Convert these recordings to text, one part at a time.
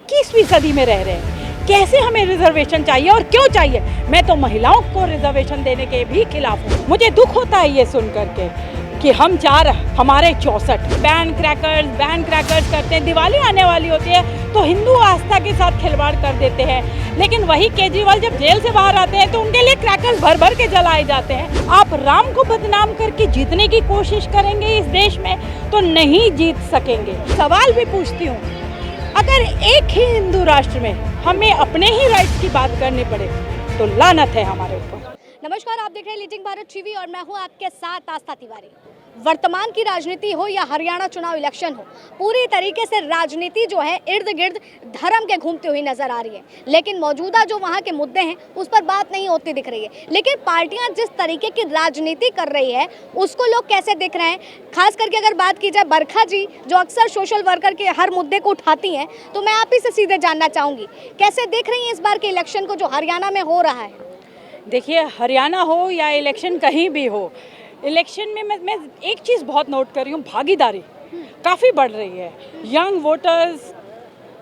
21वीं सदी में रह रहे हैं, कैसे हमें रिजर्वेशन चाहिए और क्यों चाहिए। मैं तो महिलाओं को रिजर्वेशन देने के भी खिलाफ हूँ। मुझे दुख होता है ये सुन करके कि हम चार हमारे 64 बैन क्रैकर्स करते हैं। दिवाली आने वाली होती है तो हिंदू आस्था के साथ खिलवाड़ कर देते हैं, लेकिन वही केजरीवाल जब जेल से बाहर आते हैं तो उनके लिए क्रैकर्स भर भर के जलाए जाते हैं। आप राम को बदनाम करके जीतने की कोशिश करेंगे इस देश में तो नहीं जीत सकेंगे। सवाल भी पूछती हूँ, अगर एक ही हिंदू राष्ट्र में हमें अपने ही राइट्स की बात करनी पड़े तो लानत है हमारे ऊपर। नमस्कार, आप देख रहे हैं लीडिंग भारत टीवी और मैं हूं आपके साथ आस्था तिवारी। वर्तमान की राजनीति हो या हरियाणा चुनाव इलेक्शन हो, पूरी तरीके से राजनीति जो है इर्द गिर्द धर्म के घूमती हुई नजर आ रही है, लेकिन मौजूदा जो वहां के मुद्दे हैं उस पर बात नहीं होती दिख रही है। लेकिन पार्टियां जिस तरीके की राजनीति कर रही है उसको लोग कैसे देख रहे हैं, खास करके अगर बात की जाए बरखा जी जो अक्सर सोशल वर्कर के हर मुद्दे को उठाती हैं, तो मैं आप ही से सीधे जानना चाहूँगी कैसे देख रही हैं इस बार के इलेक्शन को जो हरियाणा में हो रहा है। देखिए, हरियाणा हो या इलेक्शन कहीं भी हो, इलेक्शन में मैं एक चीज़ बहुत नोट कर रही हूँ, भागीदारी काफ़ी बढ़ रही है। यंग वोटर्स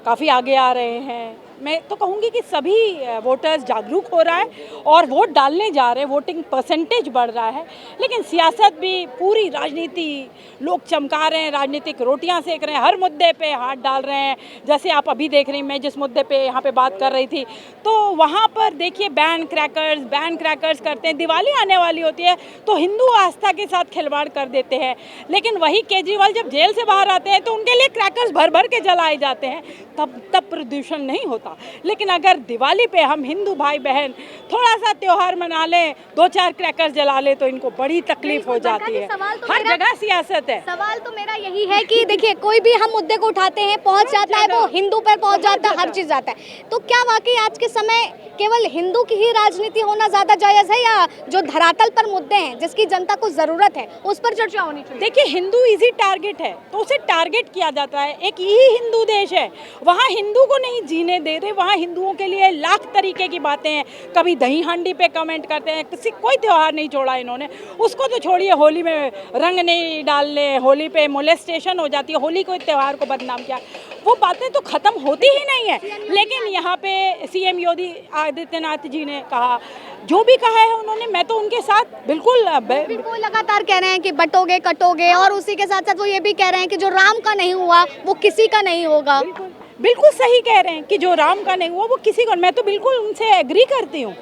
काफ़ी आगे आ रहे हैं। मैं तो कहूँगी कि सभी वोटर्स जागरूक हो रहा है और वोट डालने जा रहे हैं, वोटिंग परसेंटेज बढ़ रहा है। लेकिन सियासत भी, पूरी राजनीति लोग चमका रहे हैं, राजनीतिक रोटियां सेक रहे हैं, हर मुद्दे पे हाथ डाल रहे हैं। जैसे आप अभी देख रही, मैं जिस मुद्दे पे यहाँ पे बात कर रही थी तो वहाँ पर देखिए बैन क्रैकर्स करते हैं। दिवाली आने वाली होती है तो हिंदू आस्था के साथ खिलवाड़ कर देते हैं, लेकिन वही केजरीवाल जब जेल से बाहर आते हैं तो उनके लिए क्रैकर्स भर भर के जलाए जाते हैं, तब प्रदूषण नहीं होता। लेकिन अगर दिवाली पे हम हिंदू भाई बहन थोड़ा सा त्योहार मना लें, 2-4 क्रैकर्स जला ले तो इनको बड़ी तकलीफ हो जाती है। तो हर जगह सियासत है। सवाल तो मेरा यही है कि देखिए, कोई भी हम मुद्दे को उठाते हैं पहुंच जाता है, वो हिंदू पर पहुंच जाता है, हर चीज जाता है। तो क्या वाकई आज के समय केवल हिंदू की ही राजनीति होना ज्यादा जायज है, या जो धरातल पर मुद्दे हैं जिसकी जनता को जरूरत है उस पर चर्चा होनी चाहिए? देखिए, हिंदू इजी टारगेट है तो उसे टारगेट किया जाता है। एक ही हिंदू देश है, वहाँ हिंदू को नहीं जीने दे रहे, वहाँ हिंदुओं के लिए लाख तरीके की बातें हैं। कभी दही हांडी पे कमेंट करते हैं, कोई त्यौहार नहीं छोड़ा इन्होंने। उसको तो छोड़िए, होली में रंग नहीं डालने, होली पे मोलेस्टेशन हो जाती है, होली को त्यौहार को बदनाम किया, वो बातें तो खत्म होती ही नहीं है। लेकिन यहाँ पे सीएम योगी आदित्यनाथ जी ने कहा, जो भी कहा है उन्होंने, मैं तो उनके साथ बिल्कुल वो लगातार कह रहे हैं कि बटोगे कटोगे, और उसी के साथ साथ वो ये भी कह रहे हैं कि जो राम का नहीं हुआ वो किसी का नहीं होगा। बिल्कुल सही कह रहे हैं कि जो राम का नहीं हुआ वो किसी को। मैं तो बिल्कुल उनसे एग्री करती हूँ,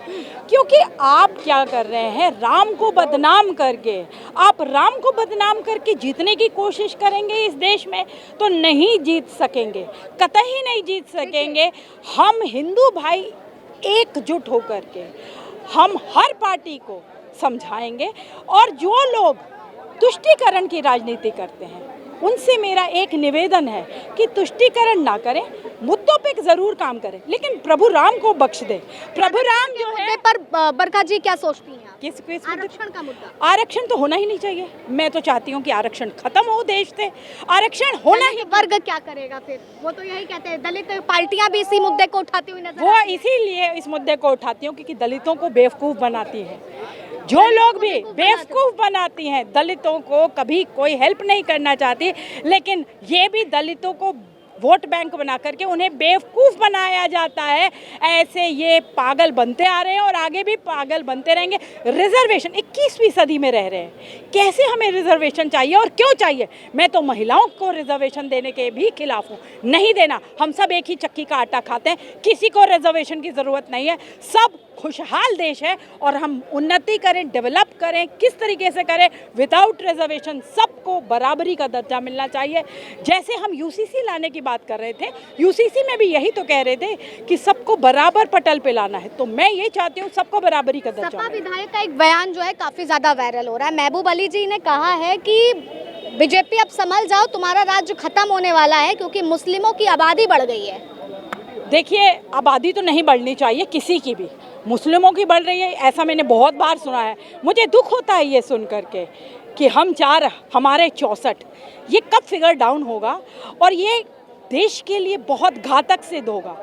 क्योंकि आप क्या कर रहे हैं, राम को बदनाम करके, आप राम को बदनाम करके जीतने की कोशिश करेंगे इस देश में तो नहीं जीत सकेंगे, कतई नहीं जीत सकेंगे। हम हिंदू भाई एकजुट होकर के हम हर पार्टी को समझाएंगे, और जो लोग तुष्टीकरण की राजनीति करते हैं उनसे मेरा एक निवेदन है कि तुष्टीकरण ना करें, मुद्दों पे जरूर काम करें, लेकिन प्रभु राम को बख्श दे। प्रभु राम जो है पर बरखा जी क्या सोचती हैं आप? किस आरक्षण का मुद्दा? आरक्षण तो होना ही नहीं चाहिए। मैं तो चाहती हूँ कि आरक्षण खत्म हो देश से, आरक्षण होना ही। वर्ग क्या करेगा फिर? वो तो यही कहते हैं, दलित पार्टियां भी इसी मुद्दे को उठाती हुई नजर वो इसीलिए इस मुद्दे को उठाती हूँ क्योंकि दलितों को बेवकूफ़ बनाती है। जो लोग भी बेवकूफ़ बनाती हैं, दलितों को कभी कोई हेल्प नहीं करना चाहती, लेकिन ये भी दलितों को वोट बैंक बना करके उन्हें बेवकूफ़ बनाया जाता है। ऐसे ये पागल बनते आ रहे हैं और आगे भी पागल बनते रहेंगे। रिजर्वेशन 21वीं सदी में रह रहे हैं, कैसे हमें रिजर्वेशन चाहिए और क्यों चाहिए। मैं तो महिलाओं को रिजर्वेशन देने के भी खिलाफ हूँ। नहीं देना, हम सब एक ही चक्की का आटा खाते हैं, किसी को रिजर्वेशन की ज़रूरत नहीं है। सब खुशहाल देश है और हम उन्नति करें, डेवलप करें, किस तरीके से करें, विदाउट रिजर्वेशन सबको बराबरी का दर्जा मिलना चाहिए। जैसे हम यूसीसी लाने की बात कर रहे थे, यूसीसी में भी यही तो कह रहे थे कि सबको बराबर पटल पे लाना है, तो मैं ये चाहती हूँ सबको बराबरी का दर्जा। सपा विधायक का एक बयान जो है काफी ज्यादा वायरल हो रहा है। महबूब अली जी ने कहा है कि बीजेपी अब संभल जाओ, तुम्हारा राज्य खत्म होने वाला है क्योंकि मुस्लिमों की आबादी बढ़ गई है। देखिए, आबादी तो नहीं बढ़नी चाहिए किसी की भी, मुस्लिमों की बढ़ रही है, ऐसा मैंने बहुत बार सुना है। मुझे दुख होता है ये सुन करके कि हम चार हमारे 64, ये कब फिगर डाउन होगा। और ये देश के लिए बहुत घातक सिद्ध होगा।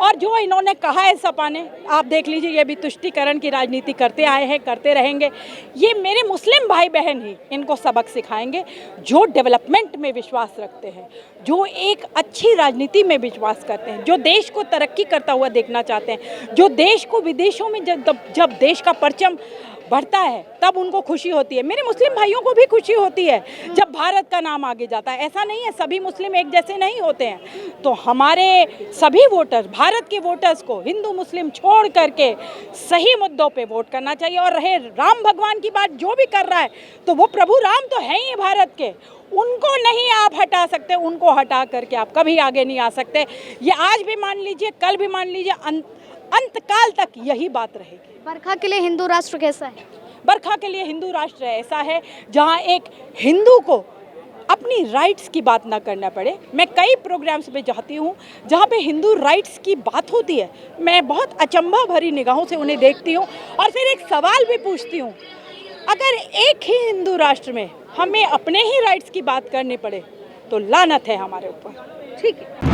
और जो इन्होंने कहा है सपा ने, आप देख लीजिए, ये भी तुष्टीकरण की राजनीति करते आए हैं, करते रहेंगे। ये मेरे मुस्लिम भाई बहन ही इनको सबक सिखाएंगे, जो डेवलपमेंट में विश्वास रखते हैं, जो एक अच्छी राजनीति में विश्वास करते हैं, जो देश को तरक्की करता हुआ देखना चाहते हैं, जो देश को विदेशों में जब देश का परचम बढ़ता है तब उनको खुशी होती है। मेरे मुस्लिम भाइयों को भी खुशी होती है जब भारत का नाम आगे जाता है। ऐसा नहीं है, सभी मुस्लिम एक जैसे नहीं होते हैं। तो हमारे सभी वोटर्स, भारत के वोटर्स को हिंदू मुस्लिम छोड़ करके सही मुद्दों पे वोट करना चाहिए। और रहे राम भगवान की बात, जो भी कर रहा है तो वो प्रभु राम तो है ही भारत के, उनको नहीं आप हटा सकते, उनको हटा करके आप कभी आगे नहीं आ सकते। ये आज भी मान लीजिए, कल भी मान लीजिए, अंतकाल तक यही बात रहेगी। बरखा के लिए हिंदू राष्ट्र कैसा है? बरखा के लिए हिंदू राष्ट्र ऐसा है जहां एक हिंदू को अपनी राइट्स की बात ना करना पड़े। मैं कई प्रोग्राम्स में जाती हूं जहां पे हिंदू राइट्स की बात होती है, मैं बहुत अचंभा भरी निगाहों से उन्हें देखती हूं और फिर एक सवाल भी पूछती हूं, अगर एक ही हिंदू राष्ट्र में हमें अपने ही राइट्स की बात करनी पड़े तो लानत है हमारे ऊपर। ठीक है।